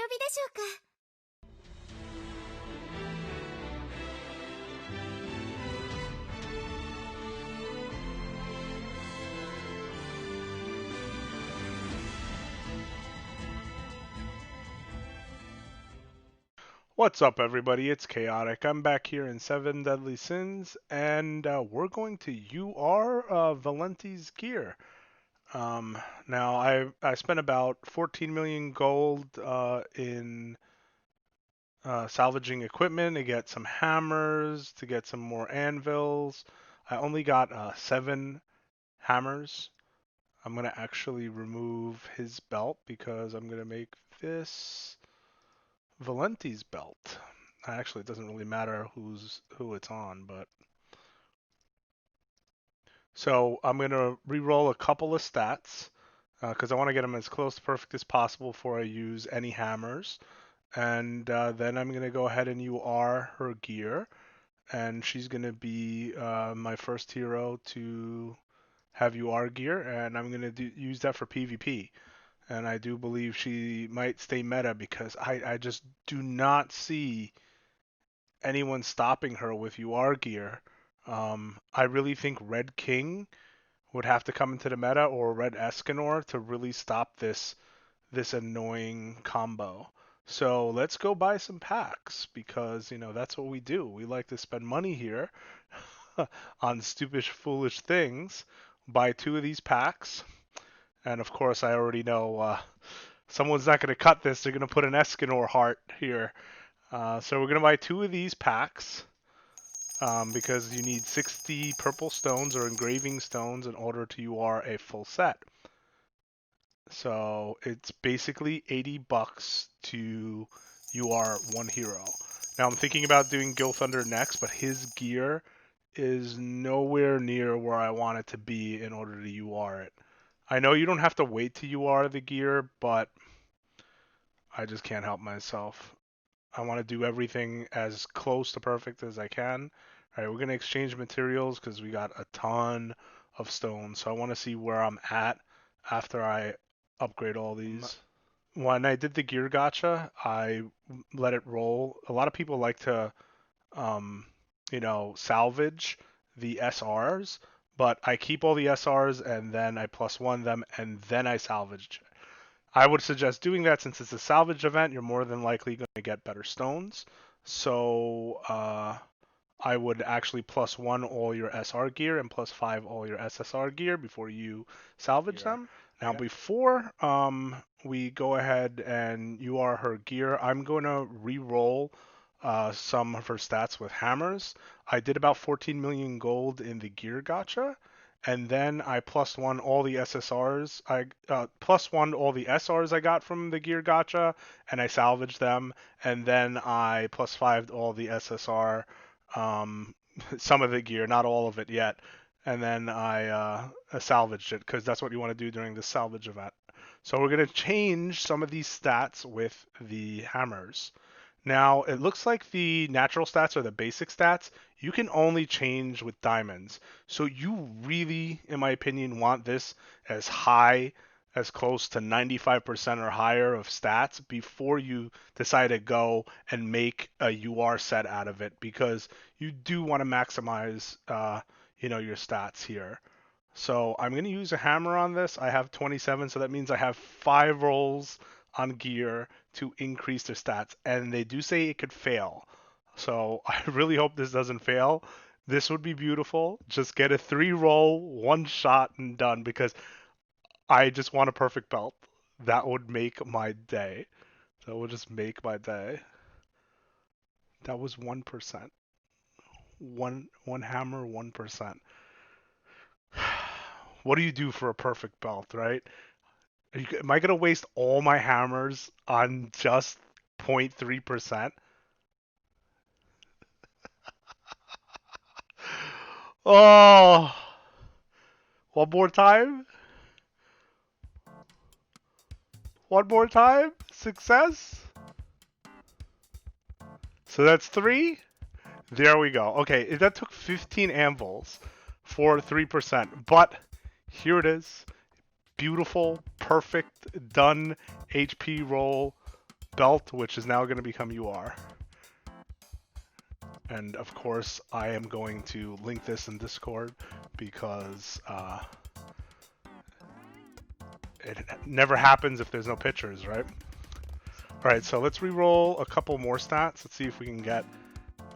びでしょうか。 What's up, everybody? It's Chaotic. I'm back here in 7 Deadly Sins, and we're going to UR Valenti's gear. Now, I spent about 14 million gold in salvaging equipment to get some hammers, to get some more anvils. I only got 7 hammers. I'm going to actually remove his belt because I'm going to make this Valenti's belt. Actually, it doesn't really matter who it's on, but so I'm gonna re-roll a couple of stats because I want to get them as close to perfect as possible before I use any hammers, and then I'm gonna go ahead and UR her gear, and she's gonna be my first hero to have UR gear, and I'm gonna use that for PvP. And I do believe she might stay meta because I just do not see anyone stopping her with UR gear. I really think Red King would have to come into the meta or Red Escanor to really stop this annoying combo. So let's go buy some packs because that's what we do. We like to spend money here on stupid, foolish things. Buy 2 of these packs, and of course I already know someone's not going to cut this. They're going to put an Escanor heart here. So we're going to buy 2 of these packs because you need 60 purple stones or engraving stones in order to UR a full set. So it's basically 80 bucks to UR one hero. Now I'm thinking about doing Gilthunder next, but his gear is nowhere near where I want it to be in order to UR it. I know you don't have to wait to UR the gear, but I just can't help myself. I want to do everything as close to perfect as I can. All right, we're going to exchange materials because we got a ton of stones. So I want to see where I'm at after I upgrade all these. When I did the gear gacha, I let it roll. A lot of people like to, salvage the SRs, but I keep all the SRs and then I +1 them and then I salvage. I would suggest doing that since it's a salvage event. You're more than likely going to get better stones. So I would actually +1 all your SR gear and +5 all your SSR gear before you salvage them. Now before we go ahead and UR her gear, I'm going to re-roll some of her stats with hammers. I did about 14 million gold in the gear gacha, and then I +1 all the SSRs. I +1 all the SRs I got from the gear gacha, and I salvaged them. And then I +5'd all the SSR, some of the gear, not all of it yet. And then I salvaged it because that's what you want to do during the salvage event. So we're going to change some of these stats with the hammers. Now, it looks like the natural stats are the basic stats. You can only change with diamonds. So you really, in my opinion, want this as high, as close to 95% or higher of stats before you decide to go and make a UR set out of it, because you do want to maximize, your stats here. So I'm going to use a hammer on this. I have 27, so that means I have 5 rolls on gear to increase their stats, and they do say it could fail. So I really hope this doesn't fail. This would be beautiful. Just get a 3 roll, 1 shot, and done, because I just want a perfect belt. That would make my day. That would just make my day. That was 1%. One hammer, 1%. What do you do for a perfect belt, right? Am I gonna waste all my hammers on just 0.3%? Oh, one more time. One more time. Success. So that's 3. There we go. Okay, that took 15 anvils for 3%, but here it is. Beautiful, perfect, done HP roll. belt, which is now going to become UR. And of course, I am going to link this in Discord because it never happens if there's no pictures, right? All right, so let's re-roll a couple more stats. Let's see if we can get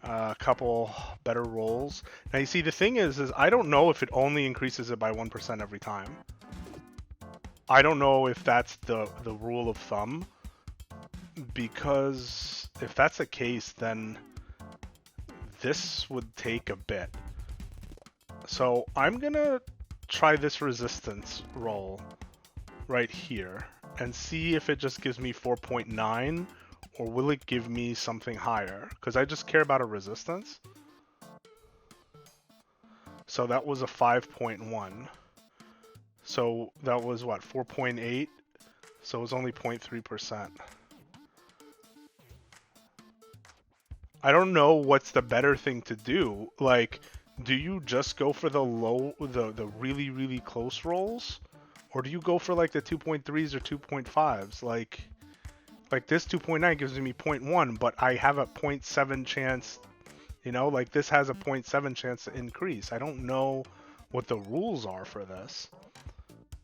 a couple better rolls. Now you see, the thing is I don't know if it only increases it by 1% every time. I don't know if that's the rule of thumb, because if that's the case, then this would take a bit. So I'm gonna try this resistance roll right here and see if it just gives me 4.9 or will it give me something higher, because I just care about a resistance. So that was a 5.1. So that was what, 4.8? So it was only 0.3%. I don't know what's the better thing to do. Like, do you just go for the really, really close rolls? Or do you go for like the 2.3s or 2.5s? Like this 2.9 gives me 0.1, but I have a 0.7 chance, you know, like this has a 0.7 chance to increase. I don't know what the rules are for this.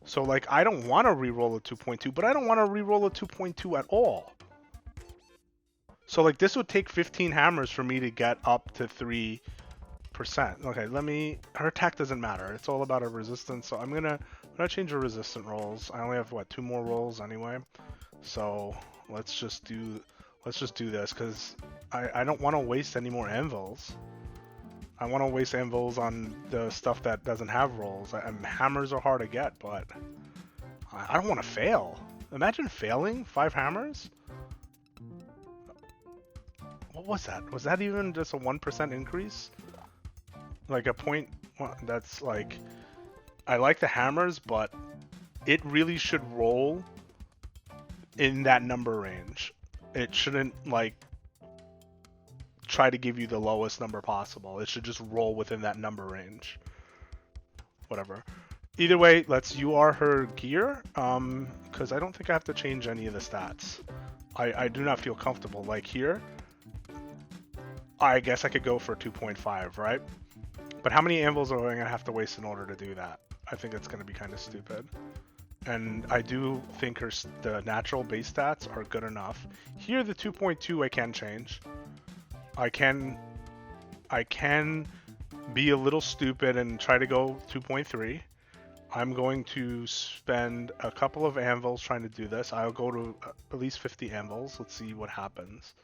So like, I don't want to re-roll a 2.2, but I don't want to re-roll a 2.2 at all. So like, this would take 15 hammers for me to get up to 3%. Okay, her attack doesn't matter. It's all about her resistance. So I'm gonna change her resistant rolls. I only have what, 2 more rolls anyway. So let's just do this, because I don't want to waste any more anvils. I want to waste anvils on the stuff that doesn't have rolls. Hammers are hard to get, but I don't want to fail. Imagine failing 5 hammers. What was that? Was that even just a 1% increase? Like a point? Well, that's like, I like the hammers, but it really should roll in that number range. It shouldn't like try to give you the lowest number possible. It should just roll within that number range. Whatever. Either way, let's UR her gear, because I don't think I have to change any of the stats. I do not feel comfortable. Like here, I guess I could go for 2.5, right? But how many anvils are I going to have to waste in order to do that? I think it's going to be kind of stupid. And I do think the natural base stats are good enough. Here, the 2.2 I can change. I can be a little stupid and try to go 2.3. I'm going to spend a couple of anvils trying to do this. I'll go to at least 50 anvils. Let's see what happens.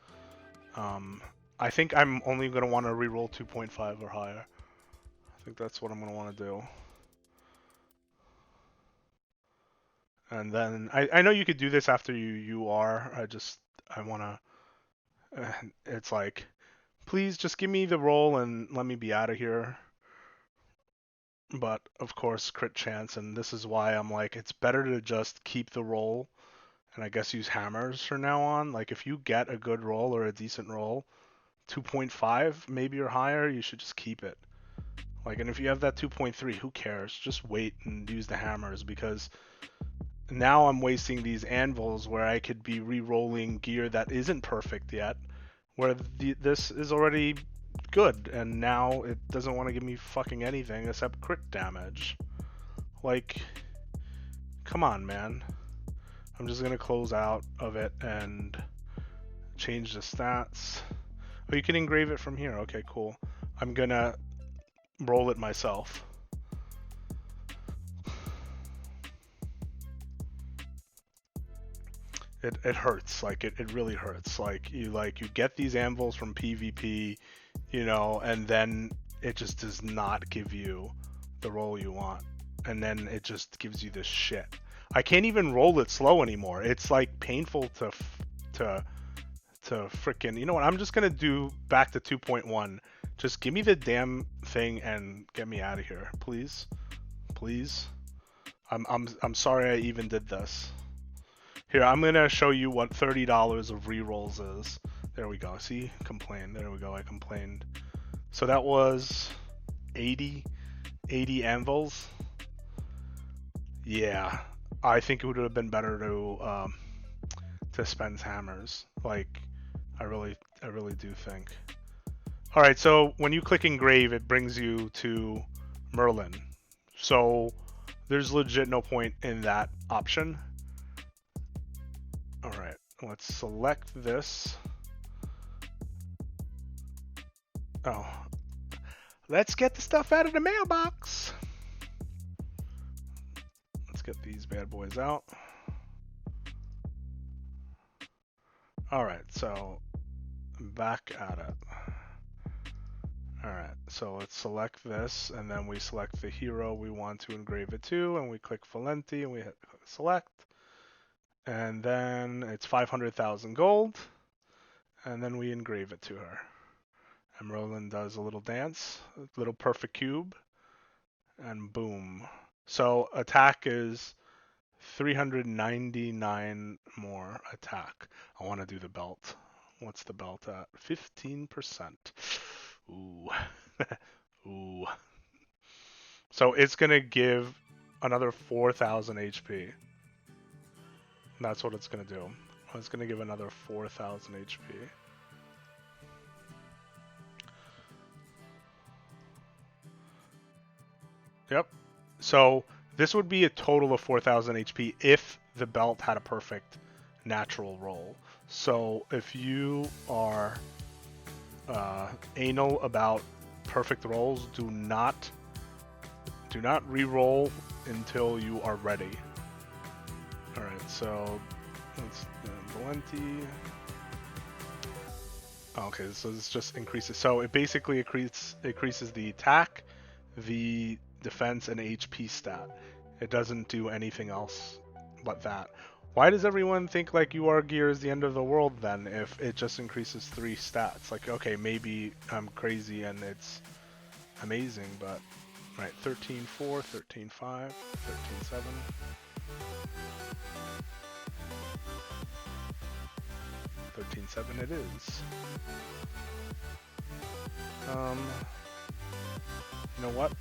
I think I'm only going to want to reroll 2.5 or higher. I think that's what I'm going to want to do. And then I know you could do this after you are. I want to. It's like, please just give me the roll and let me be out of here. But of course, crit chance, and this is why I'm like, it's better to just keep the roll and I guess use hammers from now on. Like, if you get a good roll or a decent roll, 2.5 maybe or higher, you should just keep it. Like, and if you have that 2.3, who cares? Just wait and use the hammers, because now I'm wasting these anvils where I could be re-rolling gear that isn't perfect yet, where this is already good, and now it doesn't want to give me fucking anything except crit damage. Like, come on, man. I'm just gonna close out of it and change the stats. Oh, you can engrave it from here. Okay, cool. I'm gonna roll it myself. It hurts. Like, it really hurts. Like you get these anvils from PvP, you know, and then it just does not give you the roll you want, and then it just gives you this shit. I can't even roll it slow anymore. It's like painful to frickin', you know what? I'm just gonna do back to 2.1. Just give me the damn thing and get me out of here, please, please. I'm sorry I even did this. Here, I'm gonna show you what $30 of rerolls is. There we go. See, complain. There we go. I complained. So that was 80 anvils. Yeah, I think it would have been better spend hammers. Like, I really do think. All right, so when you click engrave, it brings you to Merlin. So there's legit no point in that option. All right, let's select this. Oh, let's get the stuff out of the mailbox. Let's get these bad boys out. All right, so back at it. All right, so let's select this, and then we select the hero we want to engrave it to, and we click Valenti, and we hit select. And then it's 500,000 gold, and then we engrave it to her. And Merlin does a little dance, a little perfect cube, and boom. So attack is 399 more attack. I want to do the belt. What's the belt at? 15%. Ooh. Ooh. So it's going to give another 4,000 HP. That's what it's going to do. It's going to give another 4,000 HP. Yep. So this would be a total of 4,000 HP if the belt had a perfect natural roll. So if you are anal about perfect rolls, do not re-roll until you are ready. All right, so let's Valenti. Okay, so this just increases. So it basically increases the attack, the defense, and HP stat. It doesn't do anything else but that. Why does everyone think like UR gear is the end of the world then if it just increases 3 stats? Like, okay, maybe I'm crazy and it's amazing, but right, 13.4, 13.5, 13.7. 13.7 it is. You know what?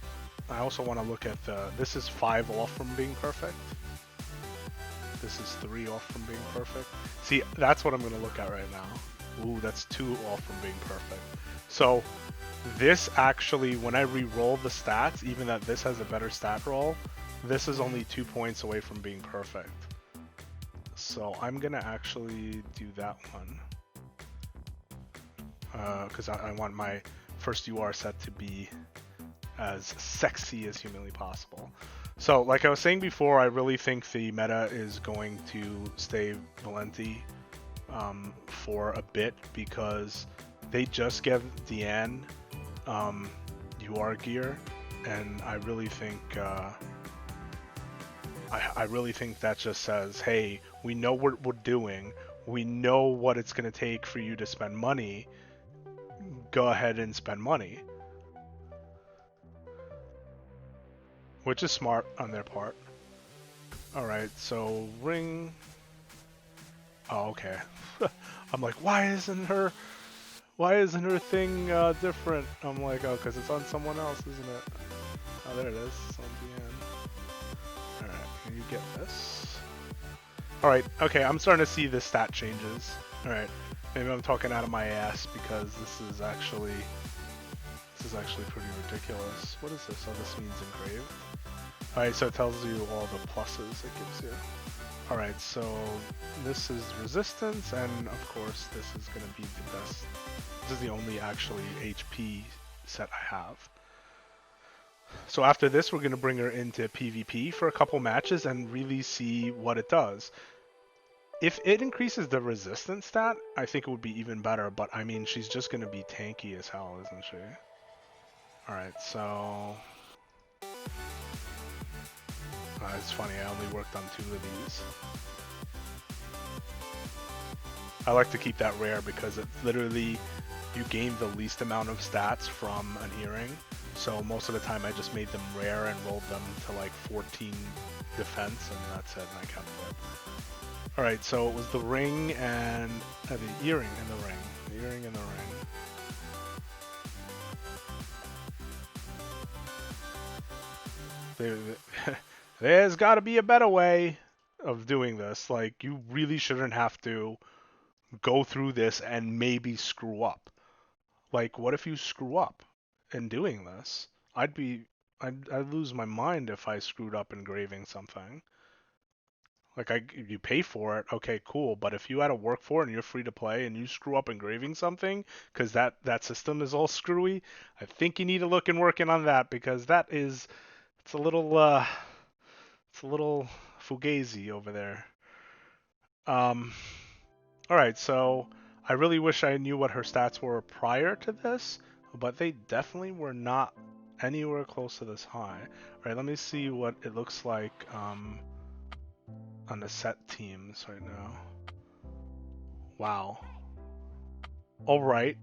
I also want to look at the, this is 5 off from being perfect. This is 3 off from being perfect. See, that's what I'm going to look at right now. Ooh, that's 2 off from being perfect. So this actually, when I re-roll the stats, even that this has a better stat roll, this is only 2 points away from being perfect. So I'm going to actually do that one. Because I want my first UR set to be as sexy as humanly possible. So, like I was saying before, I really think the meta is going to stay Valenti for a bit because they just gave Deanne UR gear, and I really think I really think that just says, hey, we know what we're doing, we know what it's going to take for you to spend money. Go ahead and spend money. Which is smart on their part. Alright, so ring. Oh, okay. I'm like, why isn't her thing different? I'm like, oh, because it's on someone else, isn't it? Oh, there it is. It's on the end. Alright, can you get this? Alright, okay, I'm starting to see the stat changes. Alright, maybe I'm talking out of my ass because this is actually pretty ridiculous. What is this? Oh, this means engraved. Alright, so it tells you all the pluses it gives you. Alright, so this is resistance, and of course this is going to be the best. This is the only actually HP set I have. So after this, we're going to bring her into PvP for a couple matches and really see what it does. If it increases the resistance stat, I think it would be even better, but I mean, she's just going to be tanky as hell, isn't she? Alright, so... it's funny, I only worked on 2 of these. I like to keep that rare because it literally, you gain the least amount of stats from an earring. So most of the time I just made them rare and rolled them to like 14 defense, and that's it, and I kept it. Alright, so it was the ring and the earring and the ring. The earring and the ring. There's got to be a better way. of doing this. Like, you really shouldn't have to go through this and maybe screw up. Like, what if you screw up in doing this? I'd lose my mind if I screwed up engraving something. Like, you pay for it, okay, cool. But if you had to work for it and you're free to play and you screw up engraving something because that system is all screwy, I think you need to look and working on that because it's a little fugazi over there. Um, all right, so I really wish I knew what her stats were prior to this, but they definitely were not anywhere close to this high. All right, let me see what it looks like on the set teams right now. Wow. All right,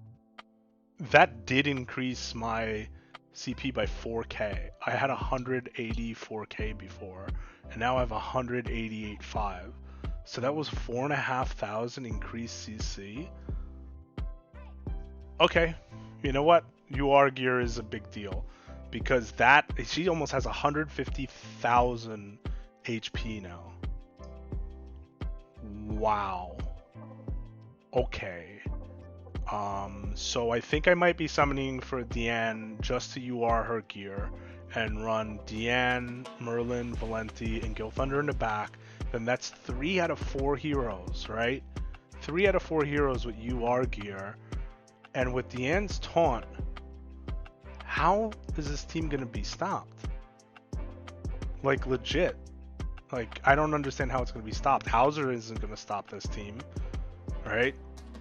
that did increase my CP by 4K. I had 184K before, and now I have 188.5. So that was 4,500 increased CC. Okay, you know what? UR gear is a big deal because she almost has 150,000 HP now. Wow. Okay. So I think I might be summoning for Deanne just to UR her gear and run Deanne, Merlin, Valenti, and Gilthunder in the back. Then that's 3 out of 4 heroes, right? 3 out of 4 heroes with UR gear. And with Deanne's taunt, how is this team going to be stopped? Like, legit. Like, I don't understand how it's going to be stopped. Hauser isn't going to stop this team, right?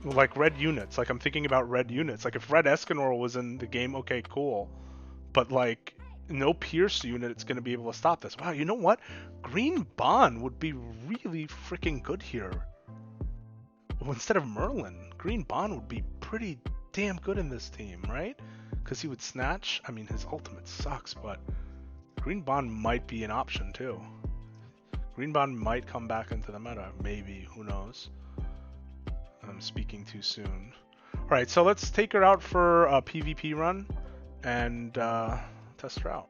Like, red units. Like, I'm thinking about red units. Like, if Red Escanor was in the game, okay, cool. But, like, no Pierce unit is going to be able to stop this. Wow, you know what? Green Bond would be really freaking good here. Well, instead of Merlin, Green Bond would be pretty damn good in this team, right? Because he would snatch. I mean, his ultimate sucks, but Green Bond might be an option, too. Green Bond might come back into the meta. Maybe. Who knows? I'm speaking too soon. Alright, so let's take her out for a PvP run and test her out.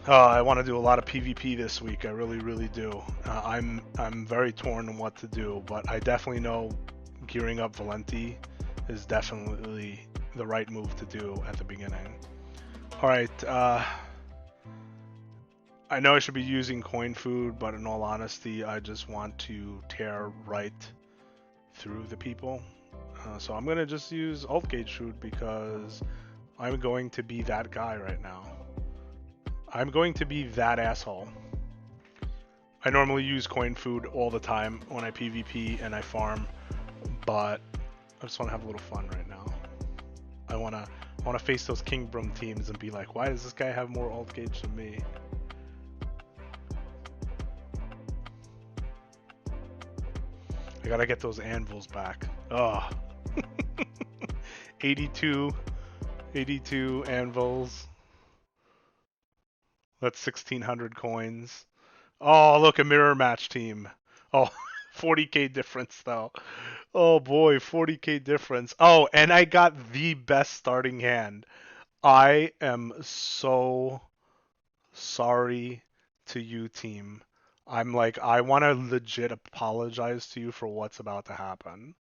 I want to do a lot of PvP this week. I really, really do. I'm very torn on what to do, but I definitely know gearing up Valenti is definitely the right move to do at the beginning. All right. I know I should be using coin food, but in all honesty, I just want to tear right through the people. So I'm gonna just use alt gauge food because I'm going to be that guy right now. I'm going to be that asshole. I normally use coin food all the time when I PvP and I farm, but I just want to have a little fun right now. I want to face those King Brum teams and be like, why does this guy have more alt gauge than me? I gotta get those anvils back. Oh. 82 anvils. That's 1,600 coins. Oh, look, a mirror match team. Oh, 40k difference, though. Oh, boy, 40k difference. Oh, and I got the best starting hand. I am so sorry to you, team. I'm like, I want to legit apologize to you for what's about to happen.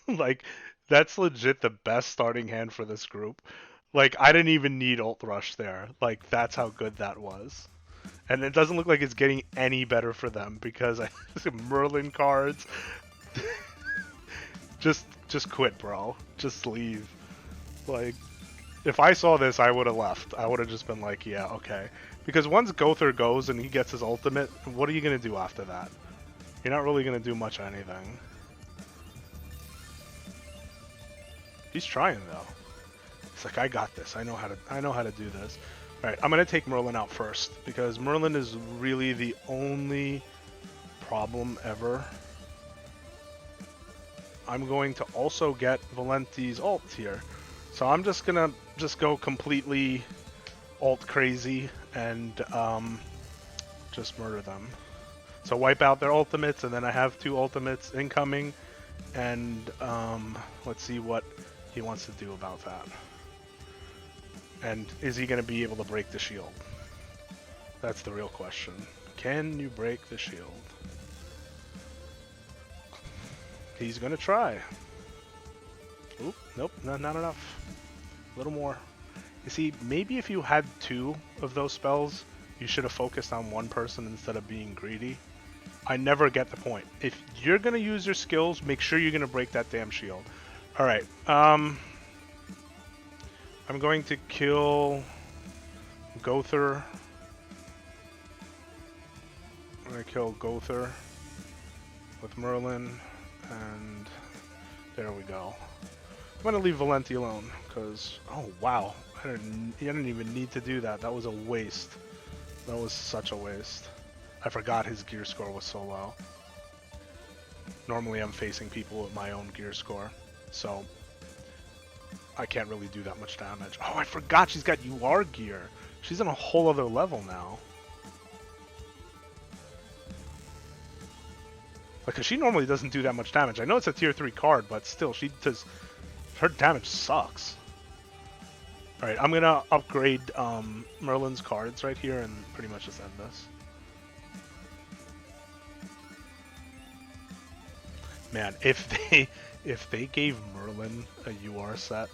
Like, that's legit the best starting hand for this group. Like, I didn't even need ult rush there. Like, that's how good that was. And it doesn't look like it's getting any better for them because I Merlin cards. just quit, bro. Just leave. Like, if I saw this, I would have left. I would have just been like, yeah, okay. Because once Gother goes and he gets his ultimate, what are you gonna do after that? You're not really gonna do much of anything. He's trying though. It's like, I got this. I know how to do this. All right, I'm gonna take Merlin out first because Merlin is really the only problem ever. I'm going to also get Valenti's ult here, so I'm just gonna go completely ult crazy and just murder them. So wipe out their ultimates, and then I have 2 ultimates incoming, and let's see what he wants to do about that. And is he going to be able to break the shield? That's the real question. Can you break the shield? He's going to try. Oop, nope, not enough. A little more. You see, maybe if you had 2 of those spells, you should have focused on one person instead of being greedy. I never get the point. If you're going to use your skills, make sure you're going to break that damn shield. Alright, I'm going to kill Gother. I'm going to kill Gother with Merlin, and there we go. I'm going to leave Valenti alone, because, oh wow, I didn't even need to do that. That was a waste. That was such a waste. I forgot his gear score was so low. Normally I'm facing people with my own gear score, so I can't really do that much damage. Oh, I forgot she's got UR gear. She's on a whole other level now. Because she normally doesn't do that much damage. I know it's a tier 3 card, but still, she does. Her damage sucks. Alright, I'm gonna upgrade Merlin's cards right here and pretty much just end this. Man, if they gave Merlin a UR set,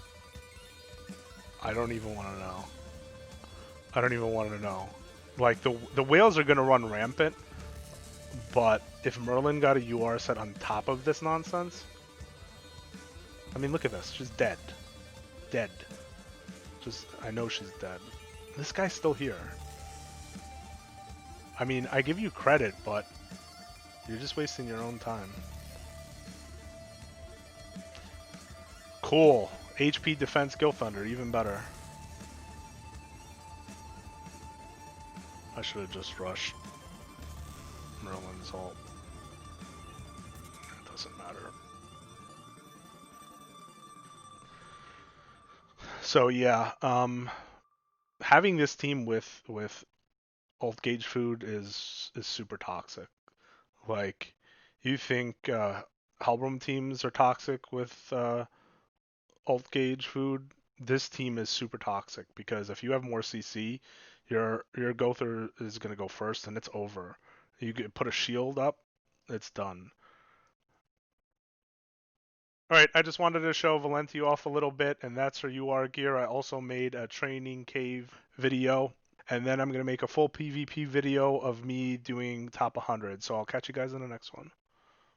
I don't even want to know. I don't even want to know. Like, the whales are gonna run rampant, but if Merlin got a UR set on top of this nonsense, I mean, look at this. She's dead. Dead. Just, I know she's dead. This guy's still here. I mean, I give you credit, but you're just wasting your own time. Cool. HP Defense Guild Thunder, even better. I should have just rushed Merlin's ult. It doesn't matter. So yeah, having this team with ult gauge food is super toxic. Like, you think Halbram teams are toxic with ult gauge food? This team is super toxic because if you have more CC, your Gother is gonna go first and it's over. You get put a shield up, it's done. Alright, I just wanted to show Valenti off a little bit, and that's her UR gear. I also made a training cave video, and then I'm going to make a full PvP video of me doing top 100. So I'll catch you guys in the next one.